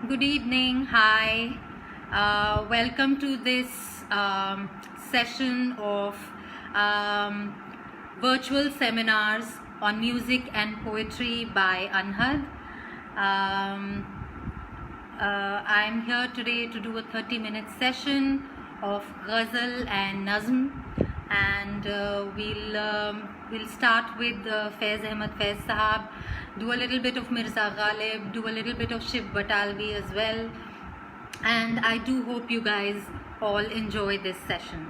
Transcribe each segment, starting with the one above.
Good evening. Hi. Welcome to this session of um, virtual seminars on music and poetry by Anhad. I'm here today to do a 30-minute session of Ghazal and Nazm, and we'll start with Faiz Ahmad Faiz Sahab, do a little bit of Mirza Ghalib, do a little bit of Shiv Batalvi as well, and I do hope you guys all enjoy this session.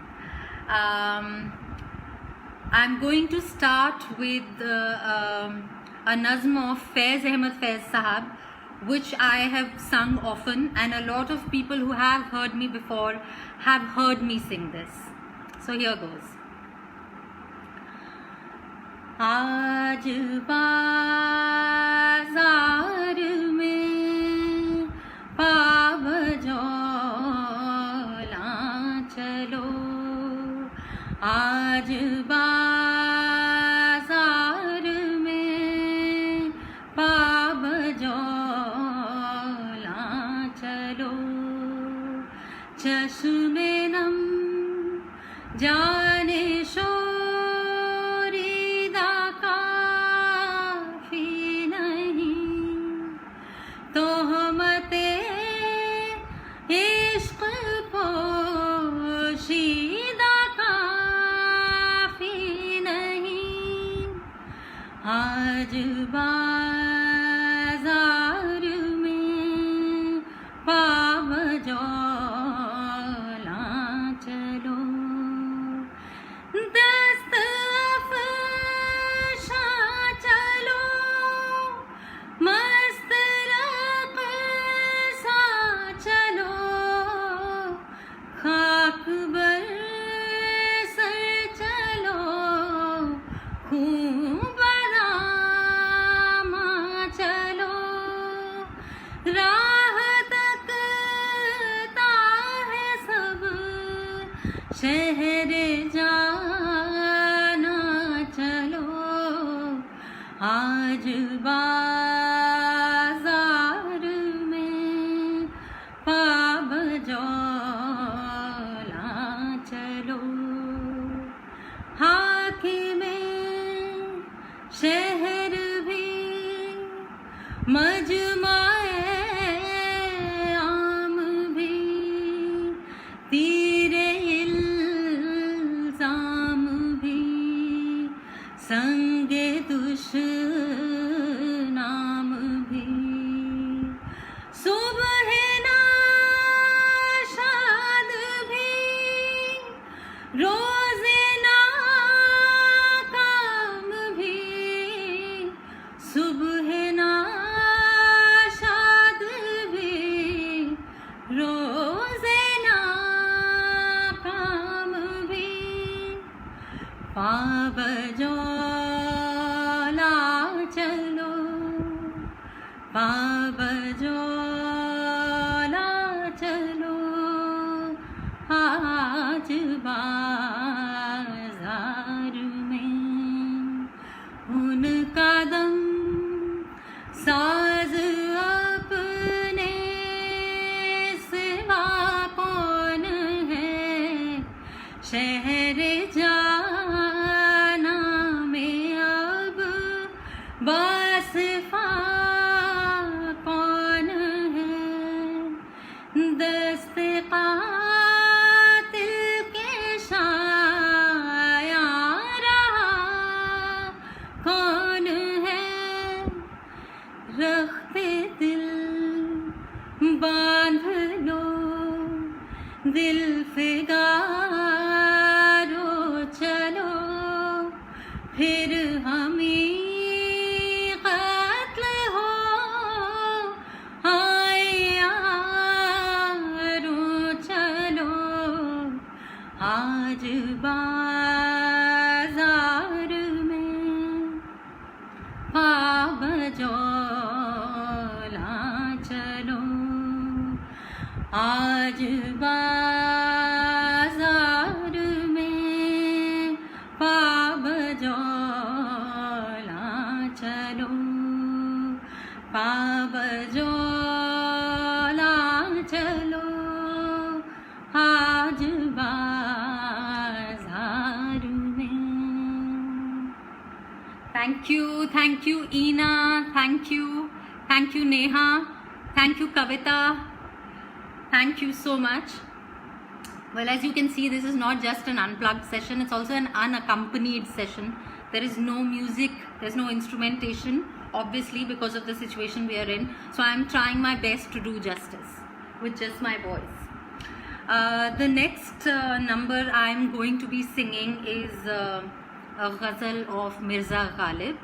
I'm going to start with a nazm of Faiz Ahmad Faiz Sahab, which I have sung often, and a lot of people who have heard me before have heard me sing this. So here goes. आज बाजार में पाव जोला चलो, आज बाजार में पाव जोला चलो, चश्मे नम जाने शोरीदा काफी नहीं, तोहमते इश्क पोशीदा काफी नहीं, आज बाजार में पाव जोला चलो, दस्त अफ़शा चलो, मस्त रक़्सा चलो, खाक बर सर चलो, खून बदामा चलो, राह तकता है सब शहर जाना चलो, आज बाजार में पाव जोला चलो, हाकिमे शहर भी मजमाए आम भी, तीरे इल्जाम भी, संगे दुश्नाम भी, सुबह नाशाद भी, रोज़े नाकाम भी, सुबह नाशाद भी, रोज़े नाकाम भी, पाव जोला चलो, पाव जोला चलो, आज बाजार में उनका दम साज अपने सिवा कौन है, शहर जाना में अब बासिफा कौन है, दस्ते कातिल के शाया रहा कौन है, रखते दिल बांध लो, दिल फिगारो चलो, फिर हमी कत्ल हो आए यारो चलो, आज बाजार में पाव जोला चलो, आज बाजार में पाव जोला चलो, पाव जोला चलो आज बाजार में. Thank you Ina, thank you Neha, thank you Kavita, thank you so much. Well, as you can see, this is not just an unplugged session, it's also an unaccompanied session. There is no music, there's no instrumentation, obviously because of the situation we are in. So I'm trying my best to do justice with just my voice. The next number I'm going to be singing is a ghazal of Mirza Ghalib.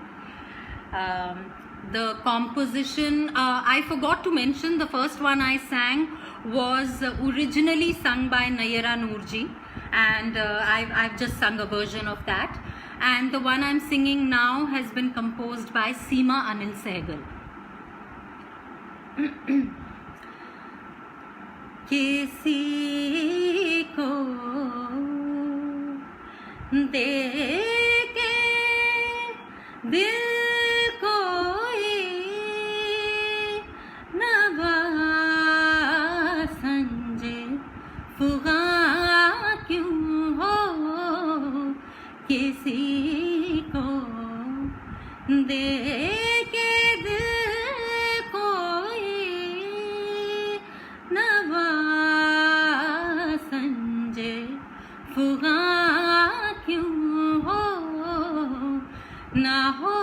The composition, I forgot to mention, the first one I sang was originally sung by Nayara Noorji, and I've just sung a version of that. And the one I'm singing now has been composed by Seema Anil Sehgal. किसी को देके दिल कोई नवा संजे फुगा क्यों हो, किसी को देके दिल कोई नवा संजे फुगा क्यों हो, ना हो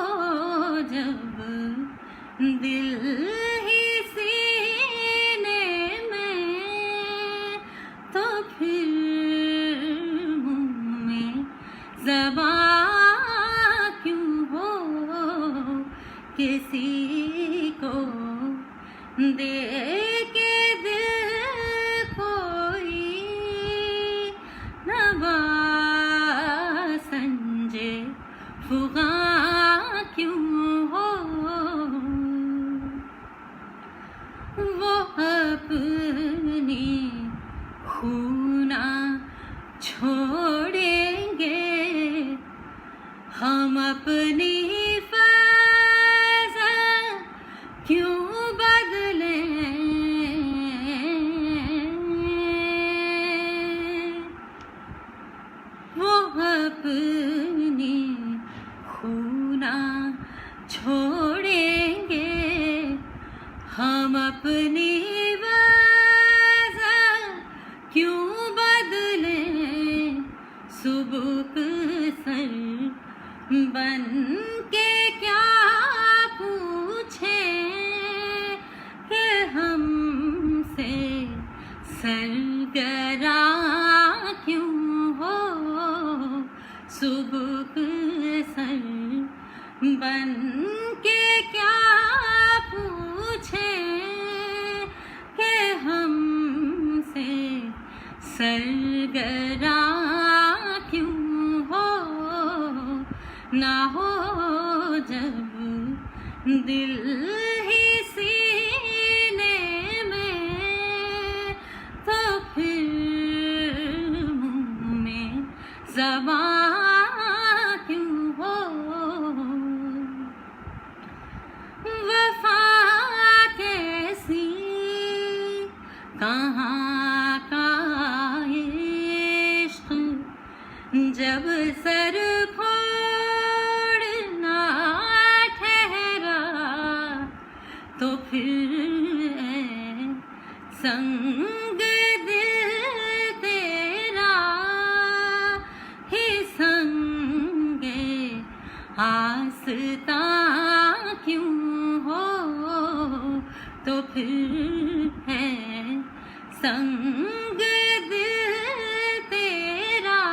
जब दिल ही सीने में तो फिर मुँह में ज़बां क्यों हो, किसी को दे के दिल कोई नवा संजे फुगा क्यों हो, वो अपनी खूना छोड़ेंगे, हम अपनी फज़ल क्यों बदलें, वो अपनी खूना छोड़ेंगे, हम अपनी वज़न क्यों बदलें, सुबुक सर बन के क्या पूछें कि हमसे सरगरा क्यों हो, सुबुक सर बन के क्या पूछें कि हमसे सरगरा क्यों हो, ना हो जब दिल ही सीने में तो फिर मुँह में ज़बां क्यों हो, वफ़ा कैसी कहाँ का इश्क, जब सर फोड़ना ठहरा तो फिर संग दिल तेरा ही संगे आस्तां क्यों हो, तो फिर है संग दिल तेरा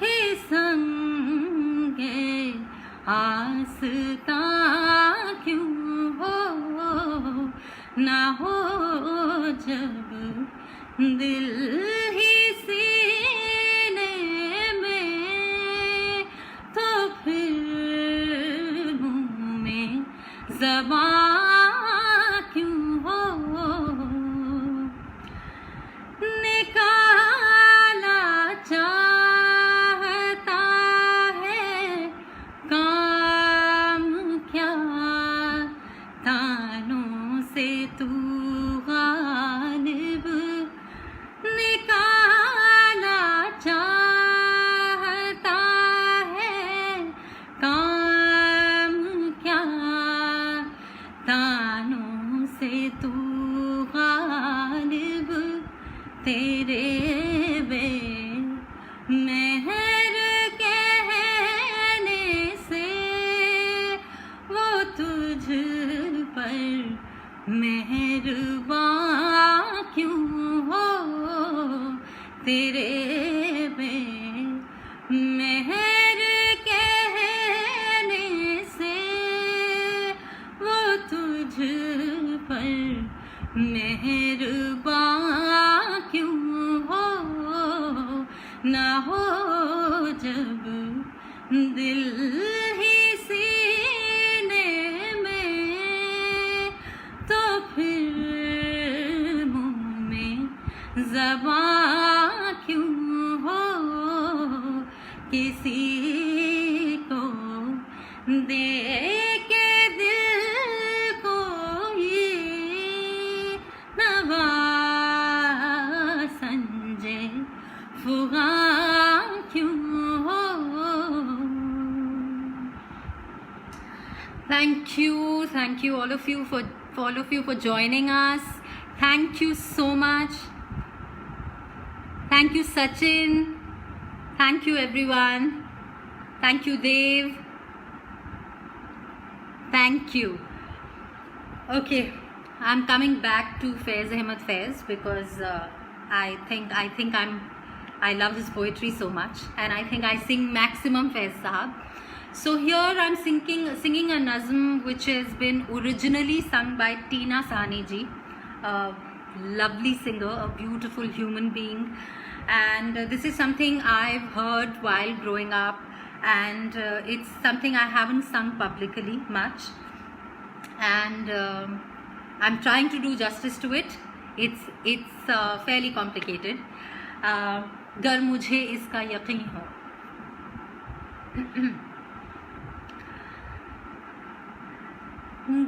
ही संगे आस्तां क्यों हो, ना हो जब दिल ही सीने में तो फिर मुँह में ज़बां क्यों हो, निकाला चाहता है काम क्या तानों से तू मेहरबान क्यों हो तेरे पे मेहर कहने से वो तुझ पर मेहरबान क्यों हो ना हो जब दिल ही सीने में तो फिर मुँह में ज़बान क्यों हो किसी को दे के दिल को ये नवासंजे फुगा क्यों हो. Thank you all of you for joining us. Thank you so much. Thank you Sachin. Thank you everyone. Thank you Dev. Thank you. Okay, I'm coming back to Faiz Ahmed Faiz because I think I love his poetry so much, and I think I sing maximum Faiz Sahab. So here I'm singing a nazm which has been originally sung by Tina Sahni ji, a lovely singer, a beautiful human being, and this is something I've heard while growing up, and it's something I haven't sung publicly much, and I'm trying to do justice to it. It's fairly complicated. गर मुझे इसका यकीन हो.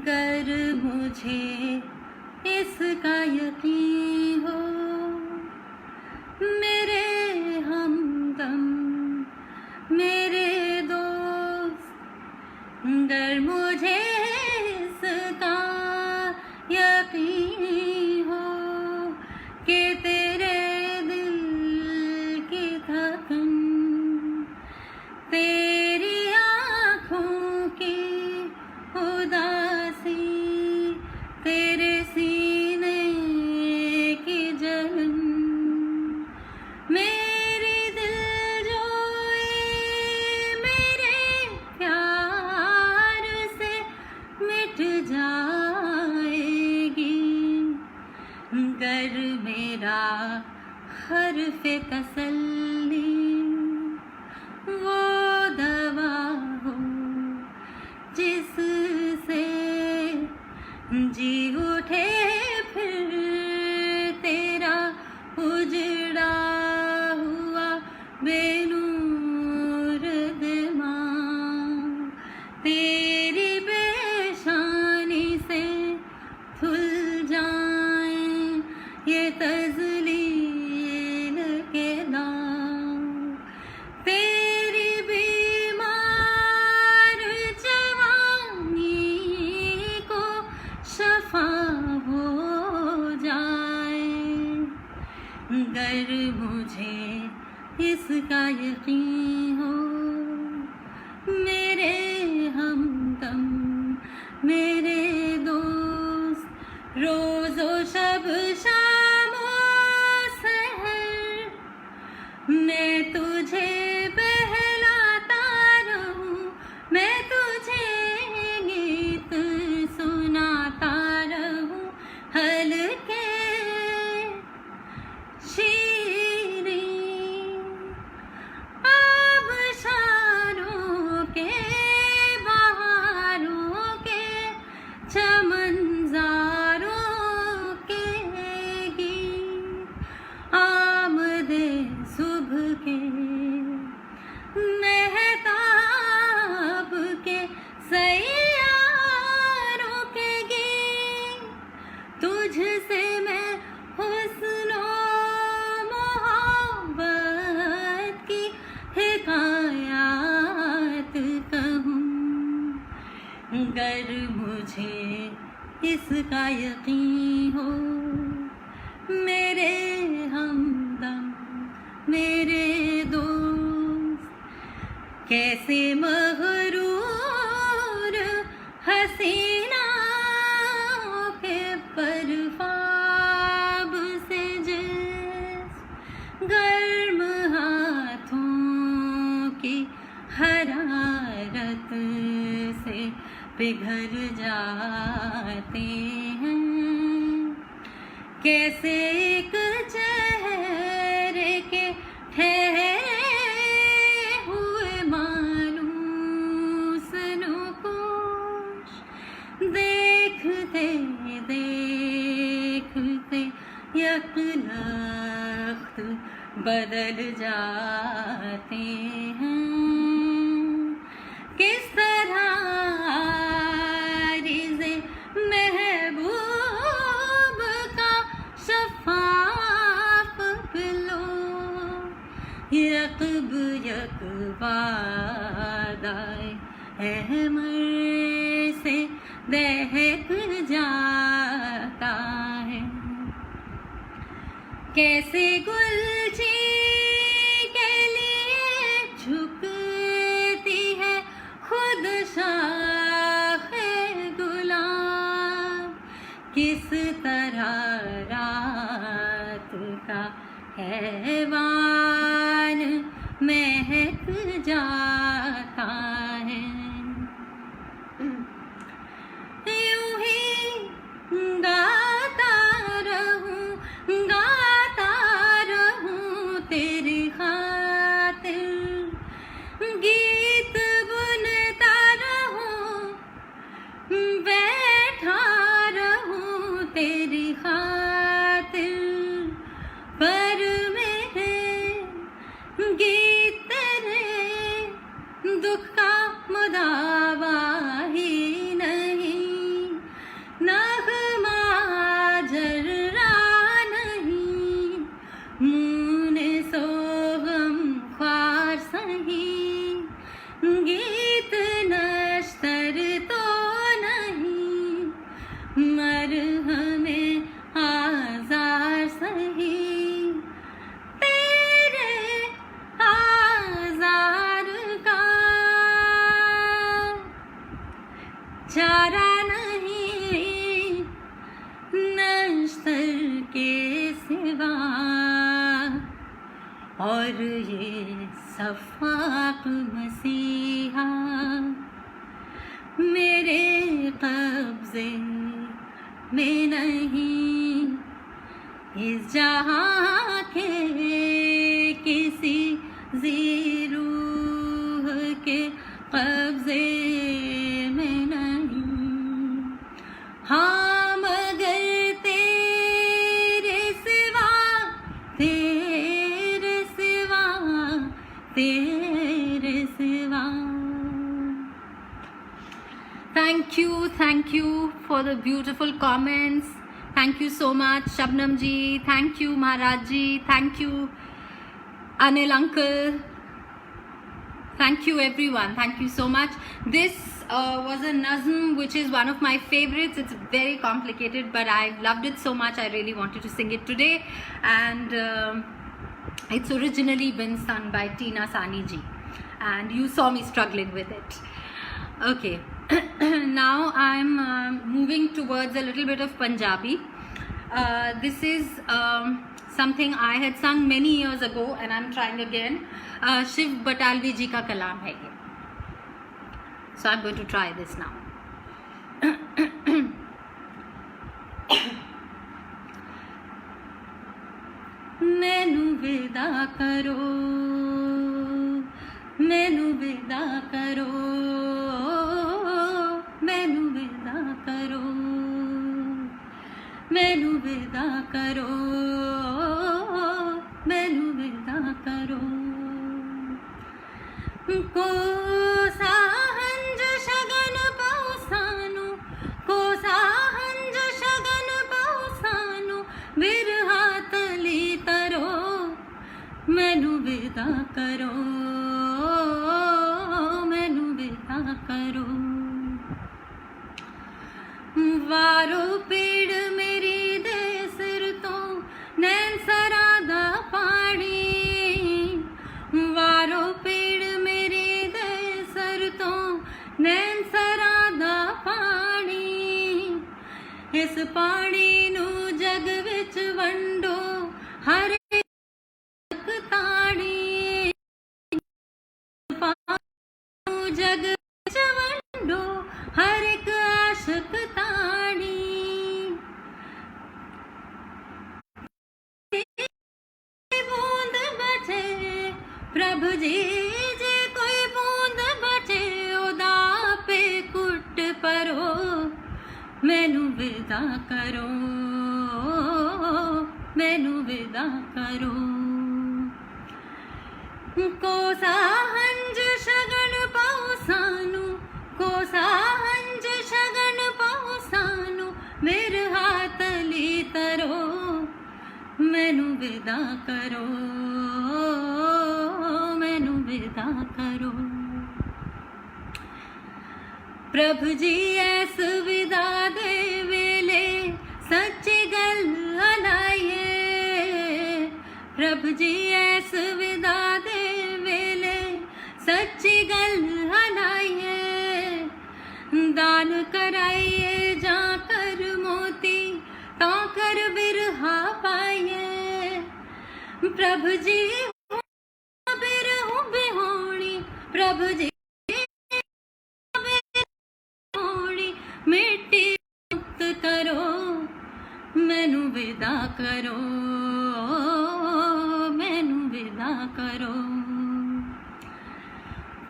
गर मुझे इसका यकीन हो मेरे हमदम मेरे दोस्त, गर मुझे इसका यकीन हो कि तेरे दिल की धड़कन तेरी आँखों की उदासी तेरे सीने की जलन मेरी दिलजोई मेरे प्यार से मिट जाएगी. गर मेरा हर्फ़े तसल्ली वो दवा हो जिससे जी उठे फिर तेरा उजड़ा हुआ बेनूर दिमाग, तेरी पेशानी से खुल जाए ये तज़लील के दाग, तेरी बीमार जवानी को शफा हो जाए. गर मुझे इसका यकीन हो मेरे हमदम मेरे दोस्त, रोज़ो शब शामो सहर मैं तुझे बहलाता रहूं, मैं तुझे गीत सुनाता रहूं हल्के शीरीं आबशारों के बहारों के चमनज़ारों के गीत आमदे सुबह के महताब के सैयारों के गीत तुझसे मैं हुस्नो मोहब्बत की हिकायत कहूँ. गर मुझे इसका यकीन हो मेरे हमदम मेरे दोस्त, कैसे मगरूर हसीना के बिखर जाते हैं। कैसे एक चेहरे के ठहरे हुए मानूस नकोश देखते देखते यक लख्त बदल जाते हैं। किस तरह रिज़े महबूब का शफ़ाफ़ पिलो यकब यक वादाए अहमर से दहक जाता है। कैसे गुलची के लिए झुकती है खुद शाख़े गुलाब, किस तरह रात का हैवान महक जाता है। यूं ही गाता रहूं तेरी खातिर, गीत बुनता रहूं बैठा रहूं तेरी खातिर, पर मेरे गीत तेरे दुख का मुदावा ही नहीं, नग़मा जर्रा नहीं, मुने सोगम ख्वार सही, गीत नश्तर तो नहीं, मरहमे आज़ार सही, तेरे आज़ार का चारा नहीं नश्तर के सिवा। और ये सफ़ाक मसीहा मेरे कब्ज़े में नहीं, इस जहाँ के किसी ज़ीरूह के कब्ज़े में नहीं। हाँ मगर तेरे सिवा तेरे सिवा तेरे सिवा। Thank you for the beautiful comments. Thank you so much, Shabnam ji. Thank you, Maharaj ji. Thank you, Anil uncle. Thank you, everyone. Thank you so much. This was a nazm which is one of my favorites. It's very complicated, but I loved it so much. I really wanted to sing it today. And it's originally been sung by Tina Sani ji. And you saw me struggling with it. Okay. Now I'm moving towards a little bit of Punjabi. This is something I had sung many years ago and I'm trying again. Shiv Batalvi ji ka kalam hai ye. So I'm going to try this now. मैनू विदा करो, मैनू विदा करो, मैनू विदा करो, मैनू विदा करो, मैनू विदा करो। कोसा हंज शगन पाउसानु, कोसा हंज शगन पाउसानु, विरहा तली तरो, मैनू विदा करो, मैनू विदा करो। वारो पीड़ मेरी दे सिर तो नैन सरादा पाड़ी, वारो पीड़ मेरी दे सर तो नैन सरादा पानी, इस पानी नू जग विच वंडो हर एक ताड़ी, जग विच वंडो हर एक प्रभु जी जे कोई बूंद बचे ओदा पे कुट परो मैनू विदा करो मैनू विदा करो कोसा हंज शगन पाओ सानू कोसा हंज शगन पाओ सानू मेरे हाथ ली तरो मैनू विदा करो मैनू विदा करो प्रभु जी ऐस विदा दे वेले सच्ची गल हलाइए प्रभु जी ऐस विदा दे वेले सच्ची गल हलाइए दान कराइए जा कर मोती तो कर बिरहा पाइए प्रभु जी बिरहू बिहोणी प्रभु जी मिट्टी मुक्त करो मैनू विदा करो मैनू विदा करो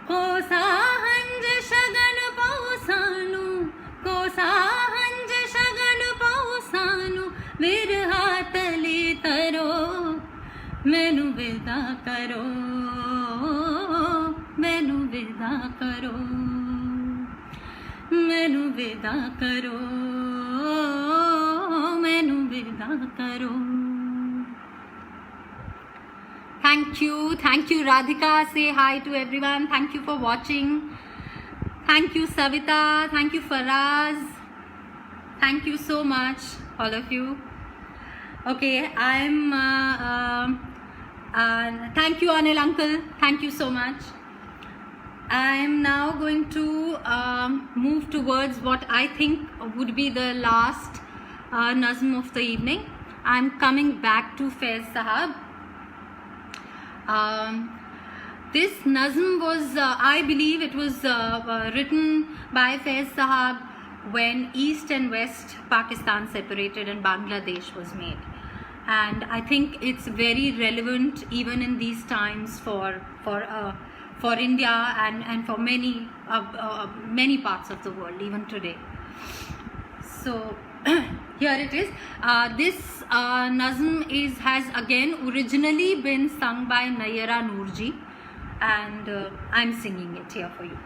कोसा हंज शगन पाओ सानू कोसा हंज शगन पाओ सानू विरहा तली तरो मैनू विदा करो मैनू विदा करो मैनू विदा करो मैनू विदा करो Thank you Radhika, say hi to everyone. Thank you for watching. Thank you Savita, thank you Faraz, thank you so much all of you. Okay, thank you Anil uncle, thank you so much. I am now going to move towards what I think would be the last nazm of the evening. I am coming back to Faiz Sahab. This nazm was, I believe it was written by Faiz Sahab when East and West Pakistan separated and Bangladesh was made. And I think it's very relevant even in these times for India and for many parts of the world, even today. So here it is. This nazm has again originally been sung by Nayara Noorji, and I'm singing it here for you.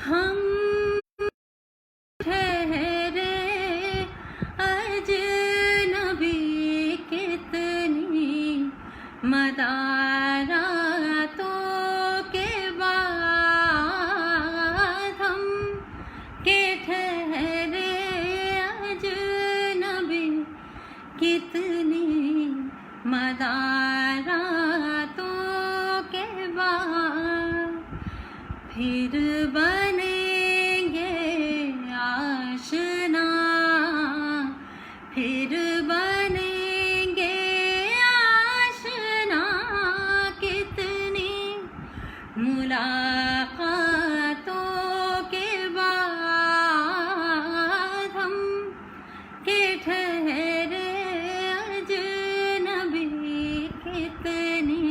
हम ठहरे अजनबी कितनी मदारातों के बाद हम के ठहरे अजनबी कितनी मदारातों के बाद फिर बनेंगे आशना फिर बनेंगे आशना कितनी मुलाकातों के बाद हम के ठहरे अजनबी कितनी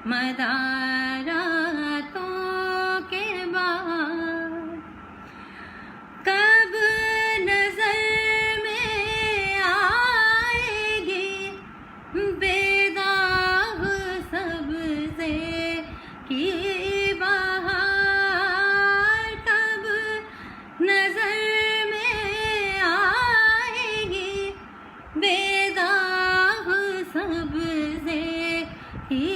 मदारातों के बाद कब नजर में आएगी बेदाग सबसे की बहार कब नजर में आएगी बेदाग सबसे की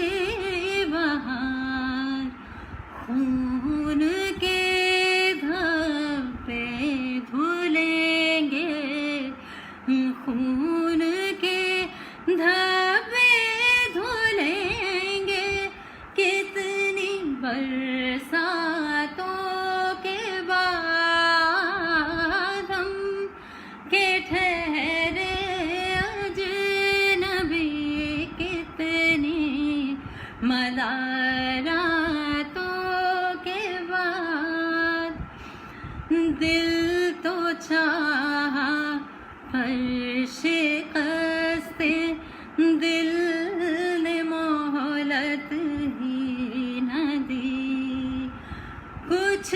बहार खून के धब्बे धुलेंगे खून के धब्बे धुलेंगे कितनी बरसातों के बाद हम के ठहरे अजनबी कितनी मदार पर शिकस्ते दिल ने मोहलत ही न दी। कुछ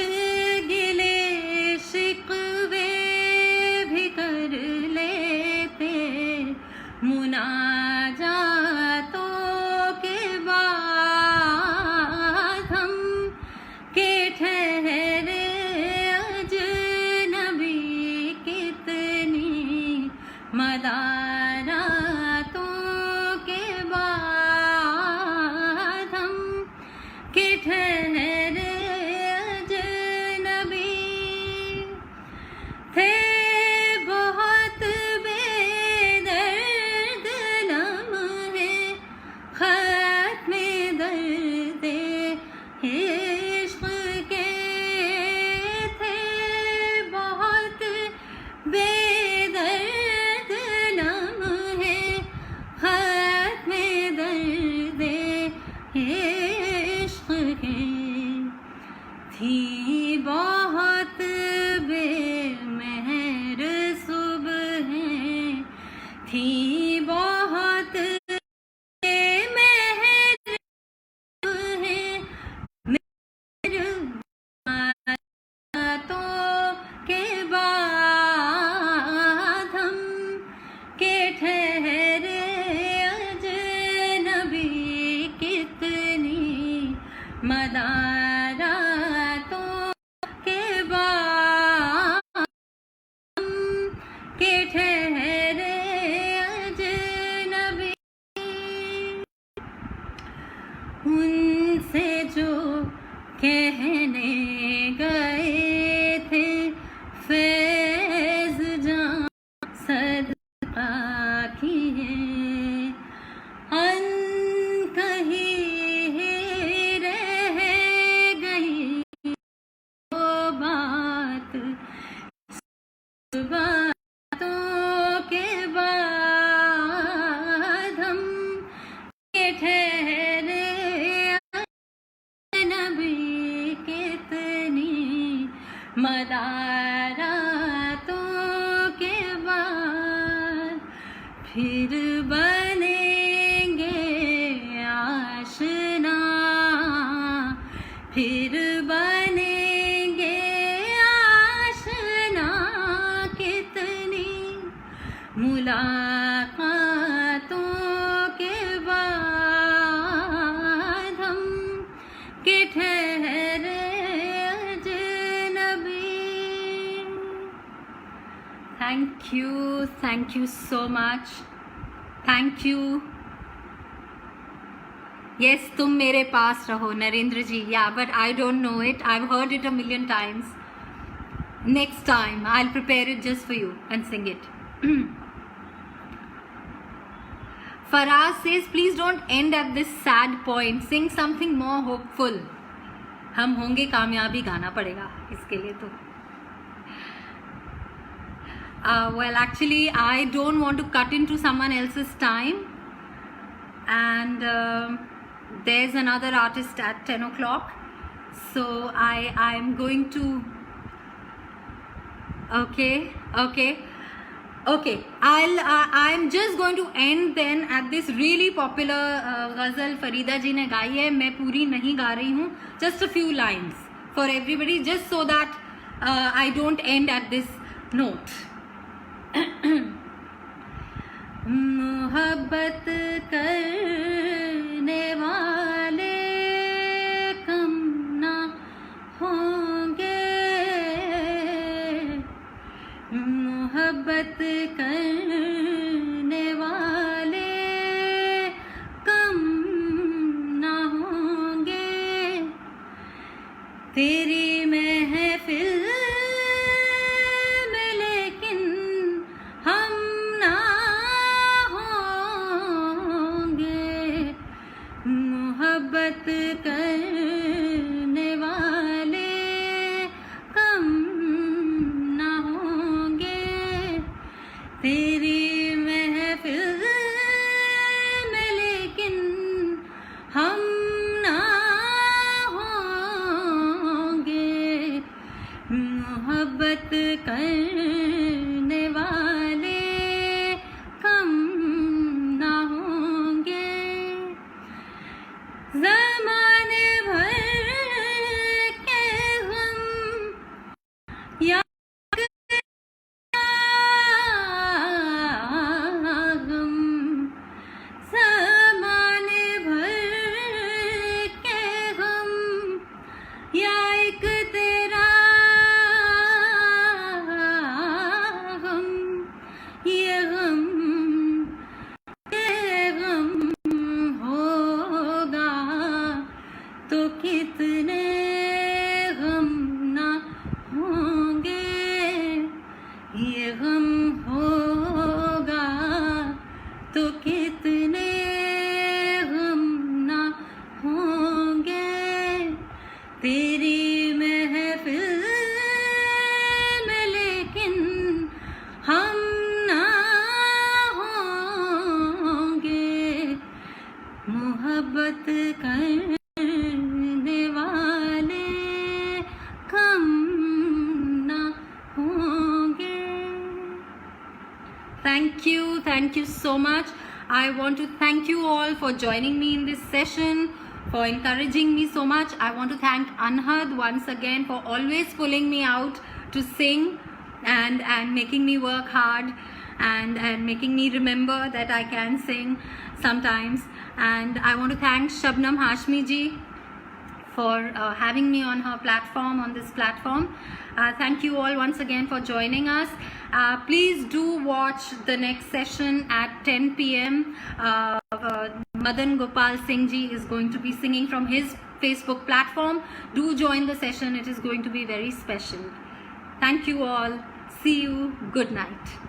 गिले शिकवे भी कर लेते मुनाजातों के बाद, हम के ठहरे अजनबी कितनी मदारातों के बाद, हम के ठहरे अजनबी थे। बहुत बेदर्द लम्हे ख़त्म दर्द इश्क़ के थे। बहुत बेदर्द लम्हे ख़त्म दर्द इश्क़ के। थी बहुत बेमेहर सुबहें, थी बहुत बेमेहर सुबहें, मेहरबातों के बाद, हम के ठहरे अजनबी कितनी मदारातों के बाद, हम के ठहरे अजनबी। उनसे जो कहने गए थे फैज़ जान सदका किए, अनकही रह गई वो बात। बातों के बाद, हम के ठहरे अजनबी कितनी मदारातों के बाद। फिर बनेंगे आशना, फिर बनेंगे आशना कितनी मुलाकातों के बाद, हम के ठहरे अजनबी। Thank you so much. Thank you. Yes, तुम मेरे पास रहो, नरेंद्र जी. Yeah, but I don't know it. I've heard it a million times. Next time, I'll prepare it just for you and sing it. Faraz says, please don't end at this sad point. Sing something more hopeful. हम होंगे कामयाबी गाना पड़ेगा इसके लिए तो. Well, actually, I don't want to cut into someone else's time. And there's another artist at 10 o'clock. So I'm going to... Okay. I'm just going to end then at this really popular ghazal Farida जी ने गाई है. मैं पूरी नहीं गा रही हूँ. Just a few lines for everybody, just so that I don't end at this note. मोहब्बत करने वाले कम ना होंगे, मोहब्बत करने वाले कम ना होंगे। तेरी महफिल में लेकिन हम ना होंगे, मोहब्बत करने वाले कम ना होंगे। तेरी महफिल में लेकिन हम ना होंगे, मोहब्बत करने वाले Thank you so much. I want to thank you all for joining me in this session, for encouraging me so much. I want to thank Anhad once again for always pulling me out to sing and making me work hard and making me remember that I can sing sometimes. And I want to thank Shabnam Hashmi ji for having me on her platform, on this platform. Thank you all once again for joining us. Please do watch the next session at 10 p.m. Madan Gopal Singh ji is going to be singing from his Facebook platform. Do join the session. It is going to be very special. Thank you all. See you. Good night.